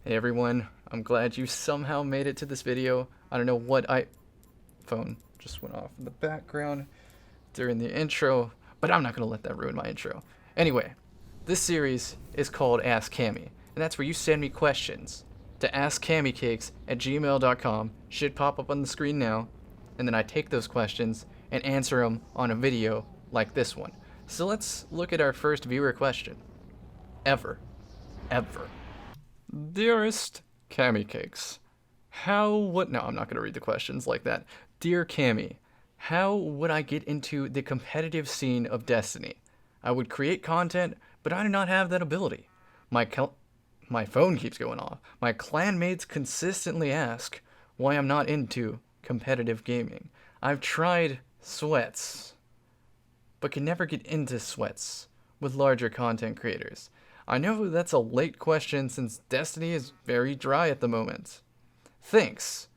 Hey everyone, I'm glad you somehow made it to this video. I don't know what phone just went off in the background during the intro, but I'm not going to let that ruin my intro. Anyway, this series is called Ask Cammy, and that's where you send me questions to askcammycakes@gmail.com. Should pop up on the screen now, and then I take those questions and answer them on a video like this one. So let's look at our first viewer question. Ever. Dearest Cammy Cakes, no, I'm not going to read the questions like that. Dear Cammy, how would I get into the competitive scene of Destiny? I would create content, but I do not have that ability. My phone keeps going off. My clanmates consistently ask why I'm not into competitive gaming. I've tried sweats, but can never get into sweats with larger content creators. I know that's a late question since Destiny is very dry at the moment. Thanks.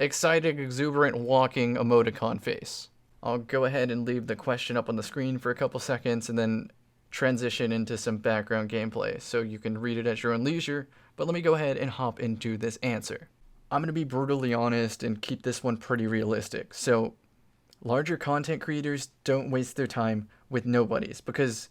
Excited, exuberant, walking emoticon face. I'll go ahead and leave the question up on the screen for a couple seconds and then transition into some background gameplay so you can read it at your own leisure, but let me go ahead and hop into this answer. I'm going to be brutally honest and keep this one pretty realistic. So, larger content creators don't waste their time with nobodies because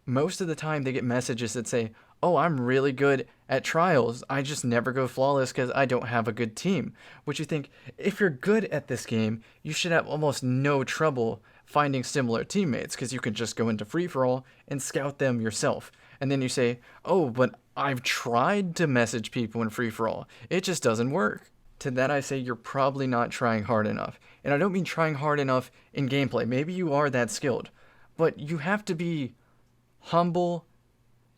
most of the time they get messages that say, oh, I'm really good at trials. I just never go flawless because I don't have a good team. Which you think, if you're good at this game, you should have almost no trouble finding similar teammates because you can just go into free-for-all and scout them yourself. And then you say, oh, but I've tried to message people in free-for-all. It just doesn't work. To that I say you're probably not trying hard enough. And I don't mean trying hard enough in gameplay. Maybe you are that skilled. But you have to be humble,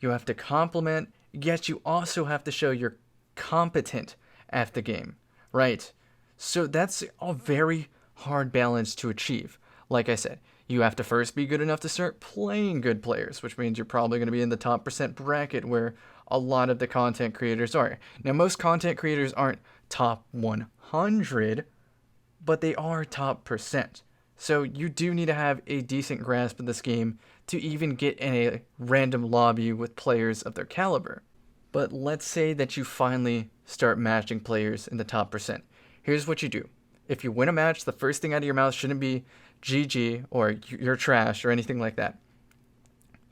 you have to compliment, yet you also have to show you're competent at the game, right? So that's a very hard balance to achieve. Like I said, you have to first be good enough to start playing good players, which means you're probably going to be in the top percent bracket where a lot of the content creators are. Now, most content creators aren't top 100, but they are top percent. So you do need to have a decent grasp of this game to even get in a random lobby with players of their caliber. But let's say that you finally start matching players in the top percent. Here's what you do. If you win a match, the first thing out of your mouth shouldn't be GG or you're trash or anything like that.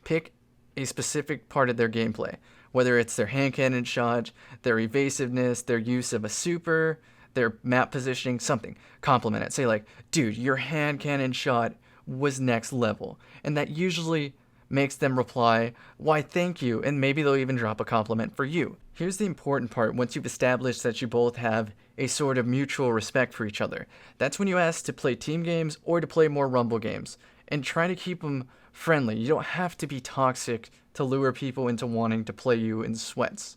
Pick a specific part of their gameplay, whether it's their hand cannon shot, their evasiveness, their use of a super, their map positioning, something. Compliment it. Say like, dude, your hand cannon shot was next level. And that usually makes them reply, why thank you, and maybe they'll even drop a compliment for you. Here's the important part once you've established that you both have a sort of mutual respect for each other. That's when you ask to play team games or to play more rumble games. And try to keep them friendly. You don't have to be toxic to lure people into wanting to play you in sweats.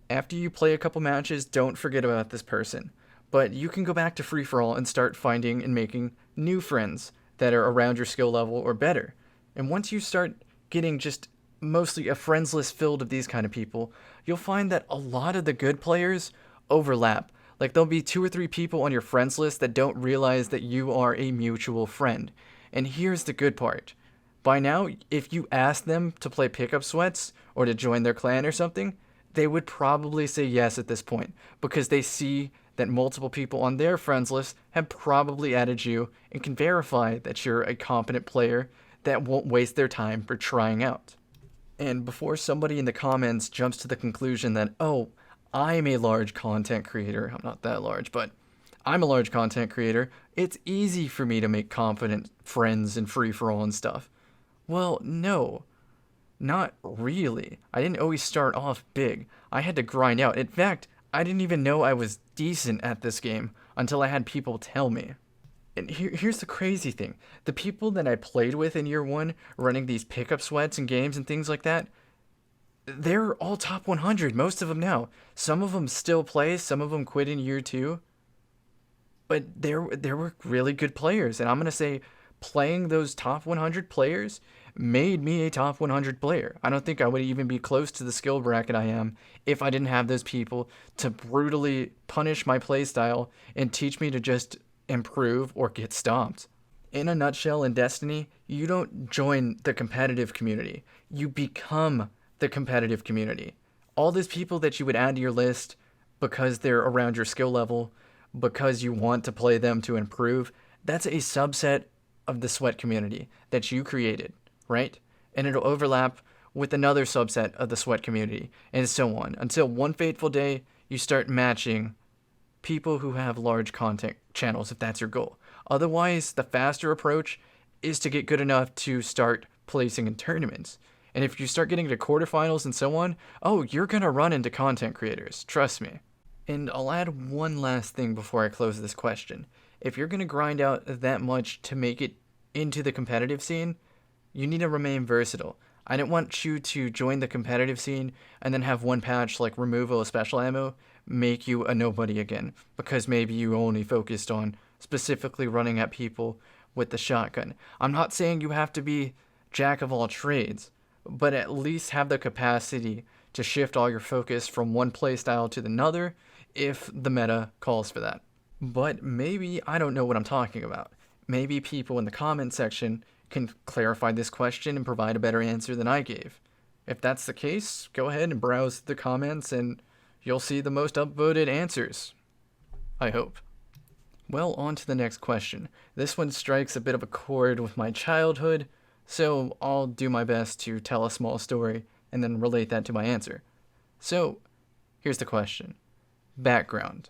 After you play a couple matches, don't forget about this person. But you can go back to free-for-all and start finding and making new friends that are around your skill level or better. And once you start getting just mostly a friends list filled of these kind of people, you'll find that a lot of the good players overlap. Like there'll be 2 or 3 people on your friends list that don't realize that you are a mutual friend. And here's the good part. By now, if you ask them to play pickup sweats or to join their clan or something, they would probably say yes at this point because they see that multiple people on their friends list have probably added you and can verify that you're a competent player that won't waste their time for trying out. And before somebody in the comments jumps to the conclusion that, oh, I'm a large content creator, I'm not that large, but I'm a large content creator, it's easy for me to make confident friends in free-for-all and stuff. Well, no. Not really. I didn't always start off big. I had to grind out. In fact, I didn't even know I was decent at this game until I had people tell me. And here's the crazy thing. The people that I played with in year 1, running these pickup sweats and games and things like that, they're all top 100, most of them now. Some of them still play, some of them quit in year 2. But there were really good players. And I'm going to say playing those top 100 players made me a top 100 player. I don't think I would even be close to the skill bracket I am if I didn't have those people to brutally punish my playstyle and teach me to just improve or get stomped. In a nutshell, in Destiny, you don't join the competitive community. You become the competitive community. All those people that you would add to your list because they're around your skill level, because you want to play them to improve, that's a subset of the sweat community that you created, right? And it'll overlap with another subset of the sweat community, and so on, until one fateful day you start matching people who have large content channels if that's your goal. Otherwise, the faster approach is to get good enough to start placing in tournaments. And if you start getting to quarterfinals and so on, oh, you're gonna run into content creators, trust me. And I'll add one last thing before I close this question. If you're gonna grind out that much to make it into the competitive scene, you need to remain versatile. I didn't want you to join the competitive scene and then have one patch like removal of special ammo make you a nobody again, because maybe you only focused on specifically running at people with the shotgun. I'm not saying you have to be jack of all trades, but at least have the capacity to shift all your focus from one playstyle to another if the meta calls for that. But maybe I don't know what I'm talking about. Maybe people in the comment section can clarify this question and provide a better answer than I gave. If that's the case, go ahead and browse the comments and you'll see the most upvoted answers. I hope. Well, on to the next question. This one strikes a bit of a chord with my childhood, so I'll do my best to tell a small story and then relate that to my answer. So, here's the question. Background.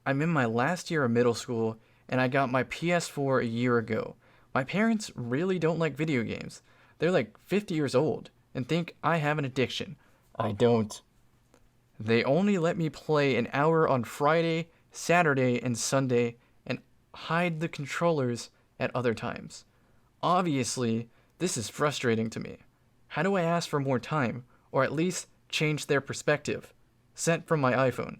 I'm in my last year of middle school, and I got my PS4 a year ago. My parents really don't like video games. They're like 50 years old and think I have an addiction. I don't. They only let me play an hour on Friday, Saturday, and Sunday, and hide the controllers at other times. Obviously, this is frustrating to me. How do I ask for more time, or at least change their perspective? Sent from my iPhone.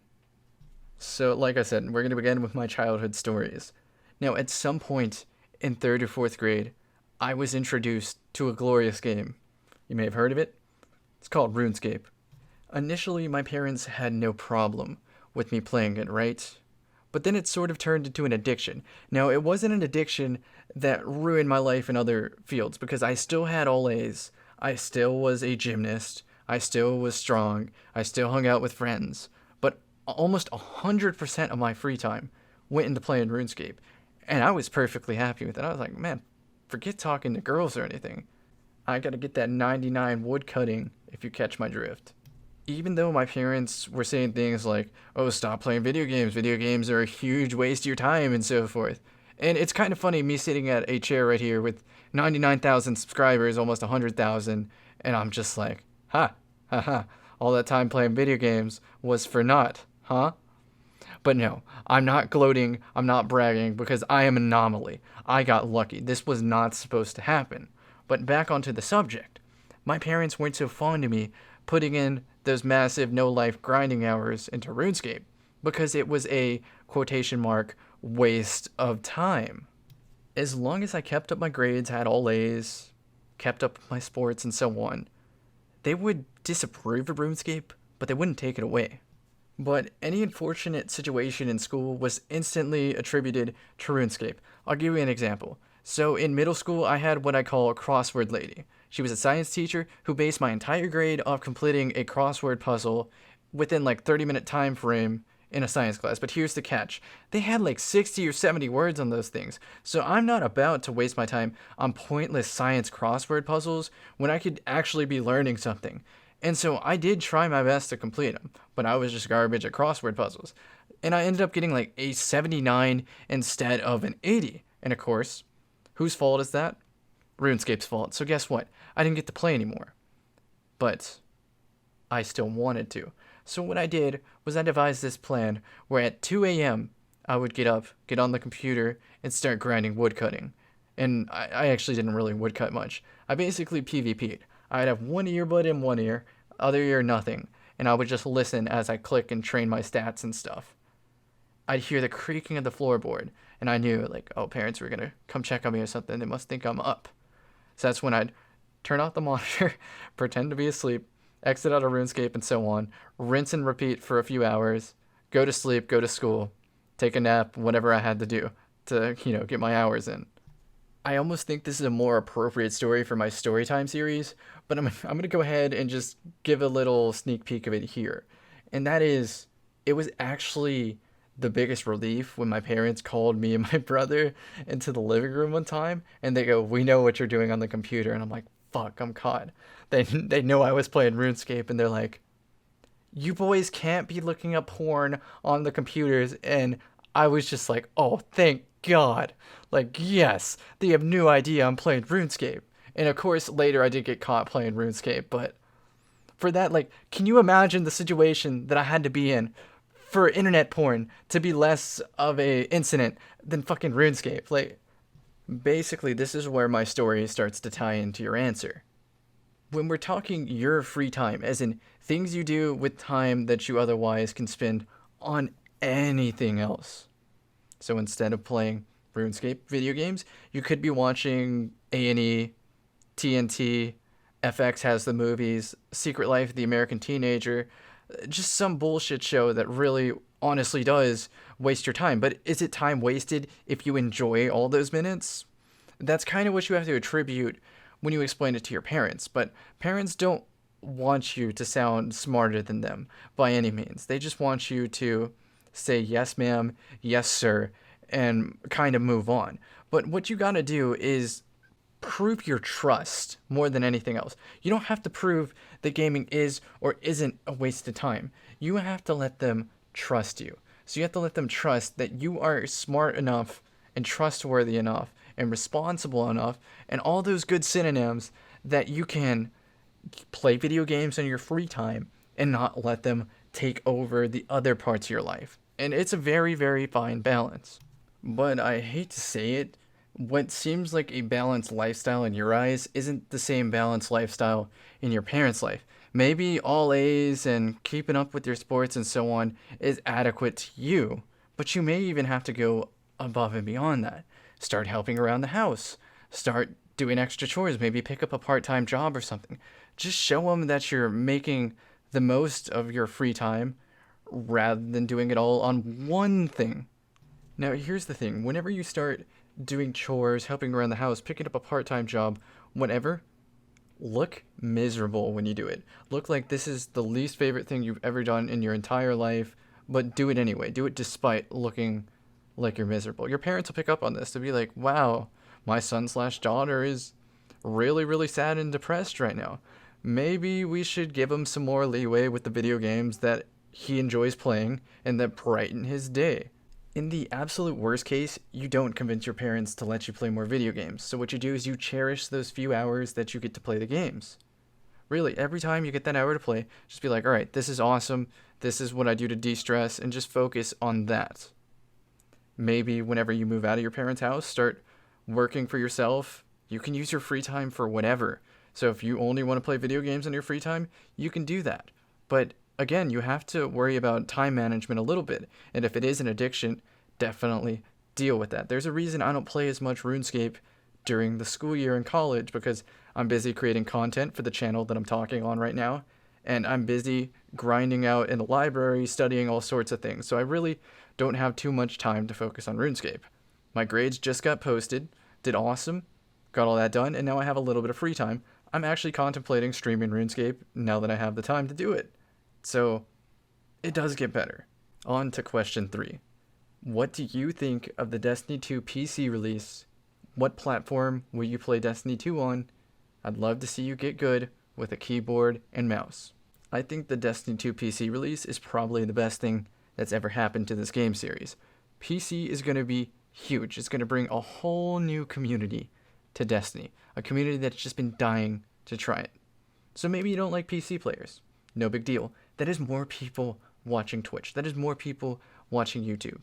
So, like I said, we're going to begin with my childhood stories. Now, at some point in 3rd or 4th grade, I was introduced to a glorious game. You may have heard of it. It's called RuneScape. Initially, my parents had no problem with me playing it, right? But then it sort of turned into an addiction. Now, it wasn't an addiction that ruined my life in other fields, because I still had all A's. I still was a gymnast. I still was strong. I still hung out with friends. But almost 100% of my free time went into playing RuneScape. And I was perfectly happy with it. I was like, man, forget talking to girls or anything. I gotta get that 99 wood cutting, if you catch my drift. Even though my parents were saying things like, oh, stop playing video games are a huge waste of your time, and so forth. And it's kind of funny, me sitting at a chair right here with 99,000 subscribers, almost 100,000, and I'm just like, all that time playing video games was for naught, huh? But no, I'm not gloating, I'm not bragging, because I am an anomaly. I got lucky. This was not supposed to happen. But back onto the subject. My parents weren't so fond of me putting in those massive no-life grinding hours into RuneScape, because it was a, quotation mark, waste of time. As long as I kept up my grades, had all A's, kept up my sports, and so on, they would disapprove of RuneScape, but they wouldn't take it away. But any unfortunate situation in school was instantly attributed to RuneScape. I'll give you an example. So in middle school, I had what I call a crossword lady. She was a science teacher who based my entire grade off completing a crossword puzzle within like 30-minute time frame in a science class. But here's the catch. They had like 60 or 70 words on those things. So I'm not about to waste my time on pointless science crossword puzzles when I could actually be learning something. And so I did try my best to complete them, but I was just garbage at crossword puzzles. And I ended up getting like a 79 instead of an 80. And of course, whose fault is that? RuneScape's fault. So guess what? I didn't get to play anymore. But I still wanted to. So what I did was I devised this plan where at 2 a.m. I would get up, get on the computer, and start grinding woodcutting. And I actually didn't really woodcut much. I basically PvP'd. I'd have one earbud in one ear, other ear nothing, and I would just listen as I click and train my stats and stuff. I'd hear the creaking of the floorboard, and I knew, like, oh, parents were gonna come check on me or something. They must think I'm up. So that's when I'd turn off the monitor, pretend to be asleep, exit out of RuneScape and so on, rinse and repeat for a few hours, go to sleep, go to school, take a nap, whatever I had to do to, get my hours in. I almost think this is a more appropriate story for my Storytime series, but I'm going to go ahead and just give a little sneak peek of it here. And that is, it was actually the biggest relief when my parents called me and my brother into the living room one time and they go, "We know what you're doing on the computer." And I'm like, "Fuck, I'm caught." They know I was playing RuneScape and they're like, "You boys can't be looking up porn on the computers." And I was just like, "Oh, thank God." Like, yes, they have no idea I'm playing RuneScape. And of course, later I did get caught playing RuneScape, but for that, like, can you imagine the situation that I had to be in for internet porn to be less of a incident than fucking RuneScape? Like, basically, this is where my story starts to tie into your answer. When we're talking your free time, as in things you do with time that you otherwise can spend on anything else. So instead of playing RuneScape video games, you could be watching A&E, TNT, FX has the movies, Secret Life of the American Teenager, just some bullshit show that really honestly does waste your time. But is it time wasted if you enjoy all those minutes? That's kind of what you have to attribute when you explain it to your parents. But parents don't want you to sound smarter than them by any means. They just want you to say yes, ma'am, yes, sir, and kind of move on. But what you gotta do is prove your trust more than anything else. You don't have to prove that gaming is or isn't a waste of time. You have to let them trust you. So you have to let them trust that you are smart enough and trustworthy enough and responsible enough and all those good synonyms that you can play video games in your free time and not let them take over the other parts of your life. And it's a very, very fine balance. But I hate to say it, what seems like a balanced lifestyle in your eyes isn't the same balanced lifestyle in your parents' life. Maybe all A's and keeping up with your sports and so on is adequate to you, but you may even have to go above and beyond that. Start helping around the house. Start doing extra chores. Maybe pick up a part-time job or something. Just show them that you're making the most of your free time rather than doing it all on one thing. Now, here's the thing. Whenever you start doing chores, helping around the house, picking up a part-time job, whatever, look miserable when you do it. Look like this is the least favorite thing you've ever done in your entire life, but do it anyway. Do it despite looking like you're miserable. Your parents will pick up on this. They'll be like, "Wow, my son/daughter is really, really sad and depressed right now. Maybe we should give him some more leeway with the video games that he enjoys playing and that brighten his day." In the absolute worst case, you don't convince your parents to let you play more video games. So what you do is you cherish those few hours that you get to play the games. Really, every time you get that hour to play, just be like, "All right, this is awesome. This is what I do to de-stress," and just focus on that. Maybe whenever you move out of your parents' house, start working for yourself. You can use your free time for whatever. So if you only want to play video games in your free time, you can do that. But again, you have to worry about time management a little bit. And if it is an addiction, definitely deal with that. There's a reason I don't play as much RuneScape during the school year in college, because I'm busy creating content for the channel that I'm talking on right now. And I'm busy grinding out in the library, studying all sorts of things. So I really don't have too much time to focus on RuneScape. My grades just got posted, did awesome, got all that done, and now I have a little bit of free time. I'm actually contemplating streaming RuneScape now that I have the time to do it. So it does get better. On to question 3. What do you think of the Destiny 2 PC release? What platform will you play Destiny 2 on? I'd love to see you get good with a keyboard and mouse. I think the Destiny 2 PC release is probably the best thing that's ever happened to this game series. PC is going to be huge. It's going to bring a whole new community to Destiny, a community that's just been dying to try it. So maybe you don't like PC players. No big deal. That is more people watching Twitch. That is more people watching YouTube.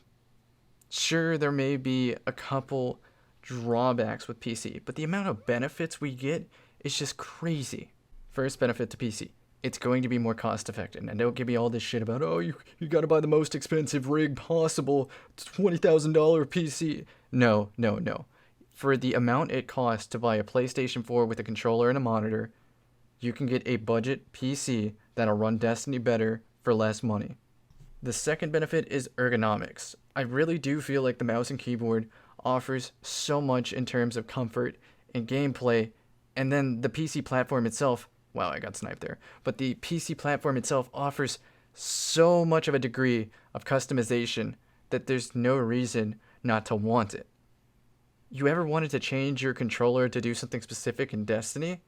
Sure, there may be a couple drawbacks with PC, but the amount of benefits we get is just crazy. First benefit to PC. It's going to be more cost effective. And don't give me all this shit about, "Oh, you gotta buy the most expensive rig possible, $20,000 PC. No. For the amount it costs to buy a PlayStation 4 with a controller and a monitor, you can get a budget PC that'll run Destiny better for less money. The second benefit is ergonomics. I really do feel like the mouse and keyboard offers so much in terms of comfort and gameplay, and then the PC platform itself, wow, I got sniped there, but the PC platform itself offers so much of a degree of customization that there's no reason not to want it. You ever wanted to change your controller to do something specific in Destiny?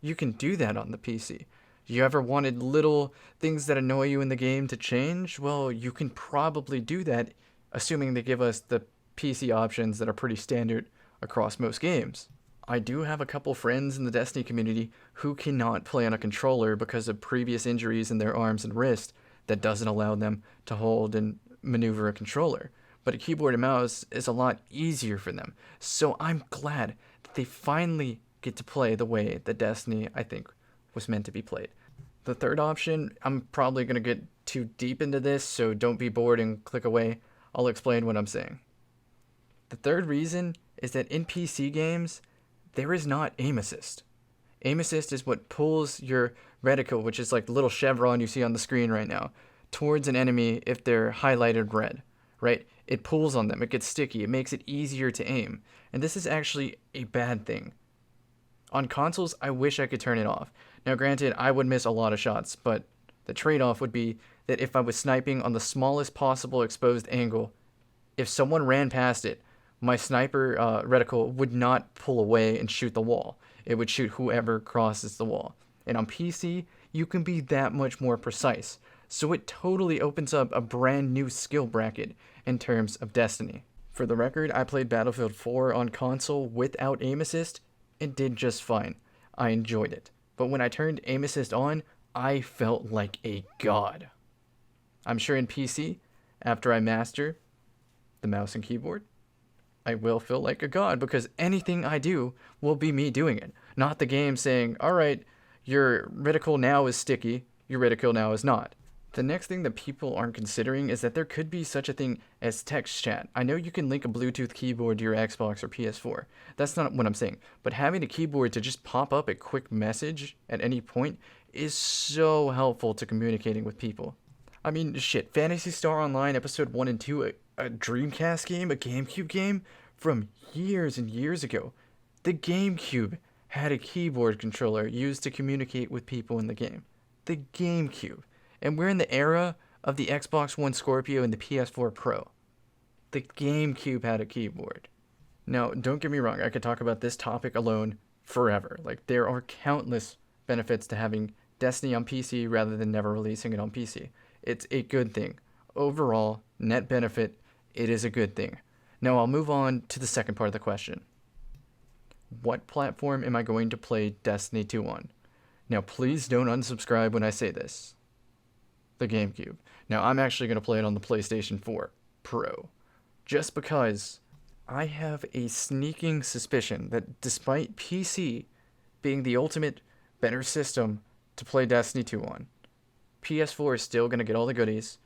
You can do that on the PC. You ever wanted little things that annoy you in the game to change? Well, you can probably do that, assuming they give us the PC options that are pretty standard across most games. I do have a couple friends in the Destiny community who cannot play on a controller because of previous injuries in their arms and wrist that doesn't allow them to hold and maneuver a controller. But a keyboard and mouse is a lot easier for them. So I'm glad that they finally get to play the way that Destiny, I think, was meant to be played. The third option, I'm probably going to get too deep into this, so don't be bored and click away. I'll explain what I'm saying. The third reason is that in PC games, there is not aim assist. Aim assist is what pulls your reticle, which is like the little chevron you see on the screen right now, towards an enemy if they're highlighted red, right? It pulls on them, it gets sticky, it makes it easier to aim. And this is actually a bad thing. On consoles, I wish I could turn it off. Now granted, I would miss a lot of shots, but the trade-off would be that if I was sniping on the smallest possible exposed angle, if someone ran past it, my sniper reticle would not pull away and shoot the wall. It would shoot whoever crosses the wall. And on PC, you can be that much more precise. So it totally opens up a brand new skill bracket in terms of Destiny. For the record, I played Battlefield 4 on console without aim assist and did just fine. I enjoyed it. But when I turned aim assist on, I felt like a god. I'm sure in PC, after I master the mouse and keyboard, I will feel like a god because anything I do will be me doing it. Not the game saying, alright, your reticle now is sticky, your reticle now is not. The next thing that people aren't considering is that there could be such a thing as text chat. I know you can link a Bluetooth keyboard to your Xbox or PS4. That's not what I'm saying. But having a keyboard to just pop up a quick message at any point is so helpful to communicating with people. I mean, shit, Phantasy Star Online Episode 1 and 2, a Dreamcast game, a GameCube game from years and years ago. The GameCube had a keyboard controller used to communicate with people in the game. The GameCube. And we're in the era of the Xbox One Scorpio and the PS4 Pro. The GameCube had a keyboard. Now, don't get me wrong, I could talk about this topic alone forever. Like, there are countless benefits to having Destiny on PC rather than never releasing it on PC. It's a good thing. Overall, net benefit, it is a good thing. Now, I'll move on to the second part of the question. What platform am I going to play Destiny 2 on? Now, please don't unsubscribe when I say this. The GameCube. Now, I'm actually going to play it on the PlayStation 4 Pro. Just because I have a sneaking suspicion that despite PC being the ultimate better system to play Destiny 2 on, PS4 is still going to get all the goodies,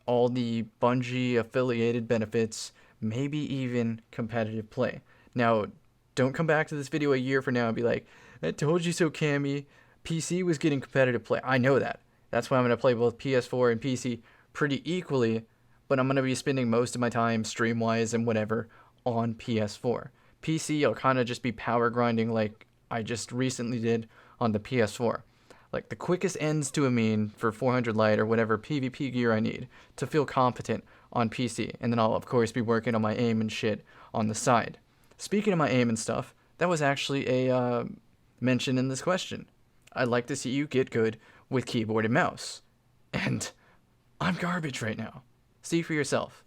all the Bungie affiliated benefits, maybe even competitive play. Now, don't come back to this video a year from now and be like, I told you so, Cammy. PC was getting competitive play. I know that. That's why I'm going to play both PS4 and PC pretty equally, but I'm going to be spending most of my time stream-wise and whatever on PS4. PC, I'll kind of just be power grinding like I just recently did on the PS4. Like the quickest ends to a mean for 400 light or whatever PvP gear I need to feel competent on PC. And then I'll, of course, be working on my aim and shit on the side. Speaking of my aim and stuff, that was actually a mention in this question. I'd like to see you get good with keyboard and mouse. And I'm garbage right now. See for yourself.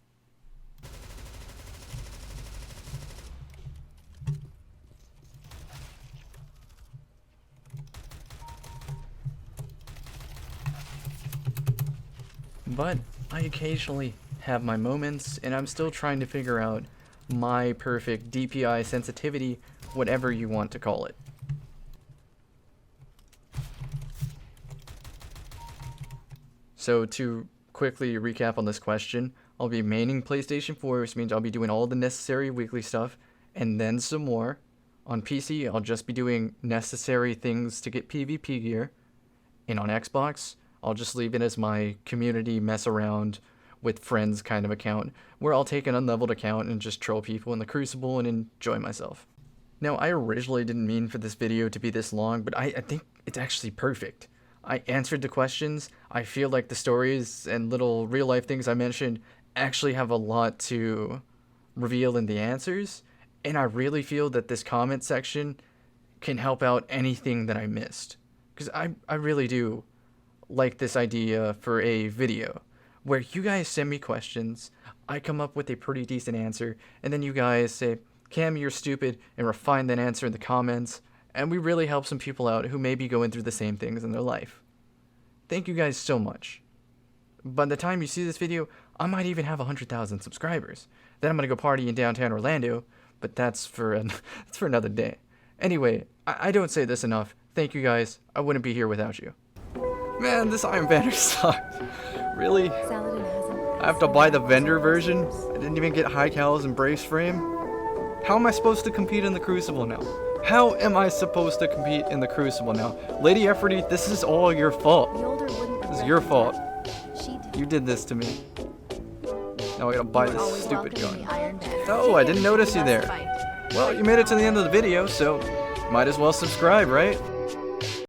But I occasionally have my moments, and I'm still trying to figure out my perfect DPI sensitivity, whatever you want to call it. So to quickly recap on this question, I'll be maining PlayStation 4, which means I'll be doing all the necessary weekly stuff, and then some more. On PC, I'll just be doing necessary things to get PvP gear. And on Xbox, I'll just leave it as my community mess around with friends kind of account, where I'll take an unleveled account and just troll people in the Crucible and enjoy myself. Now, I originally didn't mean for this video to be this long, but I think it's actually perfect. I answered the questions. I feel like the stories and little real life things I mentioned actually have a lot to reveal in the answers. And I really feel that this comment section can help out anything that I missed. Because I really do like this idea for a video where you guys send me questions, I come up with a pretty decent answer, and then you guys say, Cam, you're stupid, and refine that answer in the comments, and we really help some people out who may be going through the same things in their life. Thank you guys so much. By the time you see this video, I might even have 100,000 subscribers. Then I'm going to go party in downtown Orlando, but that's for another day. Anyway, I don't say this enough. Thank you guys. I wouldn't be here without you. Man, this Iron Banner sucks. Really? I have to buy the vendor version? I didn't even get high cals and brace frame? How am I supposed to compete in the Crucible now? How am I supposed to compete in the Crucible now? Lady Efforty, this is all your fault. This is your fault. You did this to me. Now I gotta buy this stupid gun. Oh, I didn't notice you there. Well, you made it to the end of the video, so might as well subscribe, right?